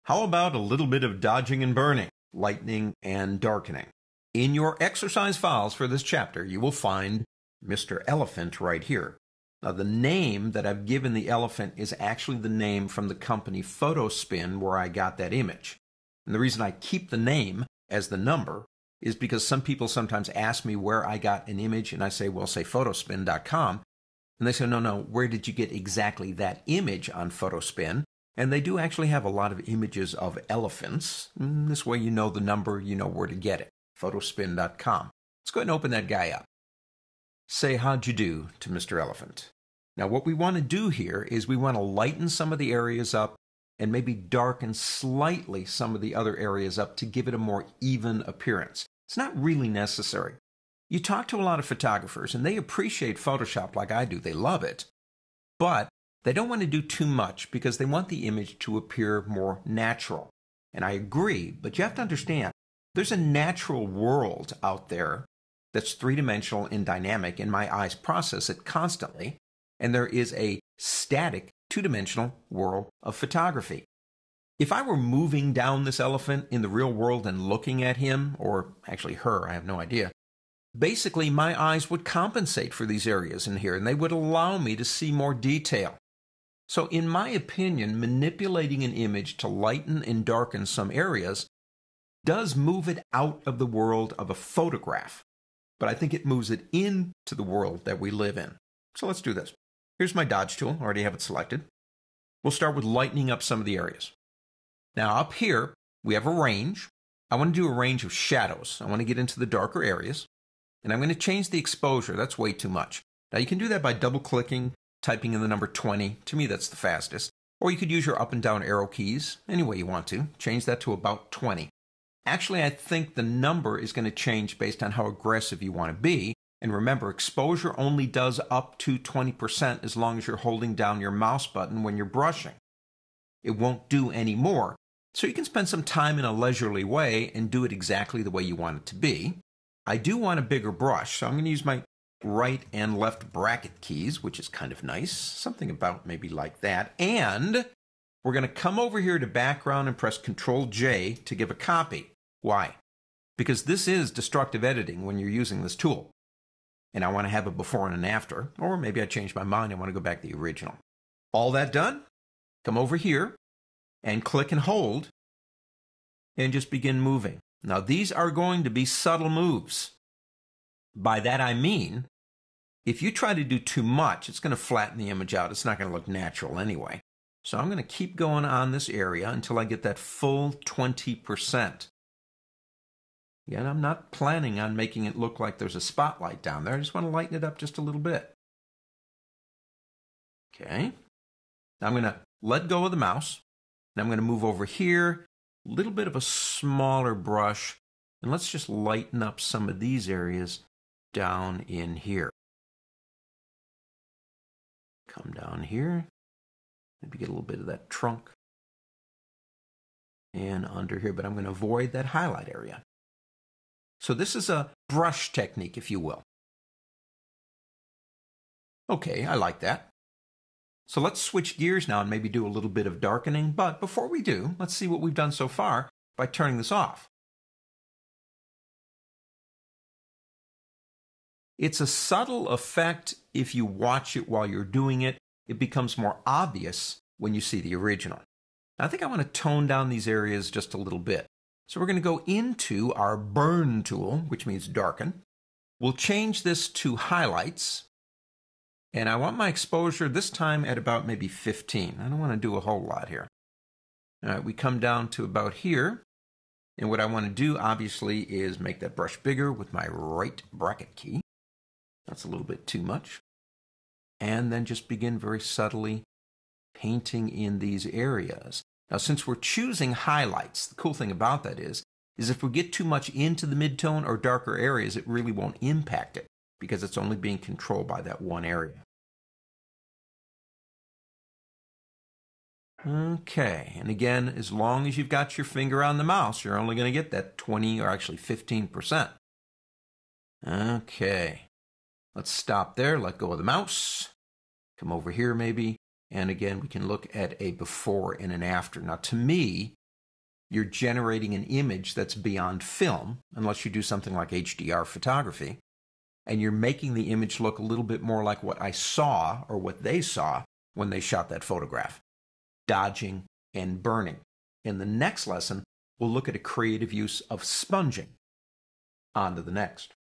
How about a little bit of dodging and burning, lightening and darkening? In your exercise files for this chapter, you will find Mr. Elephant right here. Now, the name that I've given the elephant is actually the name from the company PhotoSpin where I got that image. And the reason I keep the name as the number is because some people sometimes ask me where I got an image, and I say, well, say photospin.com. And they say, no, where did you get exactly that image on PhotoSpin? And they do actually have a lot of images of elephants. And this way you know the number, you know where to get it. Photospin.com. Let's go ahead and open that guy up. Say, how'd you do to Mr. Elephant? Now, what we want to do here is we want to lighten some of the areas up and maybe darken slightly some of the other areas up to give it a more even appearance. It's not really necessary. You talk to a lot of photographers, and they appreciate Photoshop like I do. They love it. But they don't want to do too much because they want the image to appear more natural. And I agree, but you have to understand, there's a natural world out there that's three-dimensional and dynamic, and my eyes process it constantly. And there is a static, two-dimensional world of photography. If I were moving down this elephant in the real world and looking at him, or actually her, I have no idea, basically my eyes would compensate for these areas in here, and they would allow me to see more detail. So in my opinion, manipulating an image to lighten and darken some areas does move it out of the world of a photograph, but I think it moves it into the world that we live in. So let's do this. Here's my dodge tool. I already have it selected. We'll start with lightening up some of the areas. Now up here, we have a range. I want to do a range of shadows. I want to get into the darker areas, and I'm going to change the exposure. That's way too much. Now you can do that by double-clicking, typing in the number 20. To me, that's the fastest. Or you could use your up and down arrow keys any way you want to. Change that to about 20. Actually, I think the number is going to change based on how aggressive you want to be. And remember, exposure only does up to 20% as long as you're holding down your mouse button when you're brushing. It won't do any more. So you can spend some time in a leisurely way and do it exactly the way you want it to be. I do want a bigger brush, so I'm going to use my right and left bracket keys, which is kind of nice. Something about maybe like that. And we're going to come over here to background and press Control-J to give a copy. Why? Because this is destructive editing when you're using this tool. And I want to have a before and an after, or maybe I changed my mind, I want to go back to the original. All that done, come over here and click and hold and just begin moving. Now these are going to be subtle moves. By that I mean, if you try to do too much, it's going to flatten the image out. It's not going to look natural anyway. So I'm going to keep going on this area until I get that full 20%. Again, I'm not planning on making it look like there's a spotlight down there. I just want to lighten it up just a little bit. Okay. Now I'm going to let go of the mouse. And I'm going to move over here, a little bit of a smaller brush, and let's just lighten up some of these areas down in here. Come down here, maybe get a little bit of that trunk and under here, but I'm going to avoid that highlight area. So this is a brush technique, if you will. Okay, I like that. So let's switch gears now and maybe do a little bit of darkening. But before we do, let's see what we've done so far by turning this off. It's a subtle effect. If you watch it while you're doing it, it becomes more obvious when you see the original. Now, I think I want to tone down these areas just a little bit. So we're going to go into our burn tool, which means darken. We'll change this to highlights. And I want my exposure this time at about maybe 15. I don't want to do a whole lot here. All right, we come down to about here. And what I want to do, obviously, is make that brush bigger with my right bracket key. That's a little bit too much. And then just begin very subtly painting in these areas. Now, since we're choosing highlights, the cool thing about that is if we get too much into the midtone or darker areas, it really won't impact it because it's only being controlled by that one area. Okay, and again, as long as you've got your finger on the mouse, you're only going to get that 20 or actually 15%. Okay, let's stop there, let go of the mouse, come over here maybe, and again, we can look at a before and an after. Now, to me, You're generating an image that's beyond film, unless you do something like HDR photography, and you're making the image look a little bit more like what I saw or what they saw when they shot that photograph. Dodging and burning. In the next lesson, we'll look at a creative use of sponging. On to the next.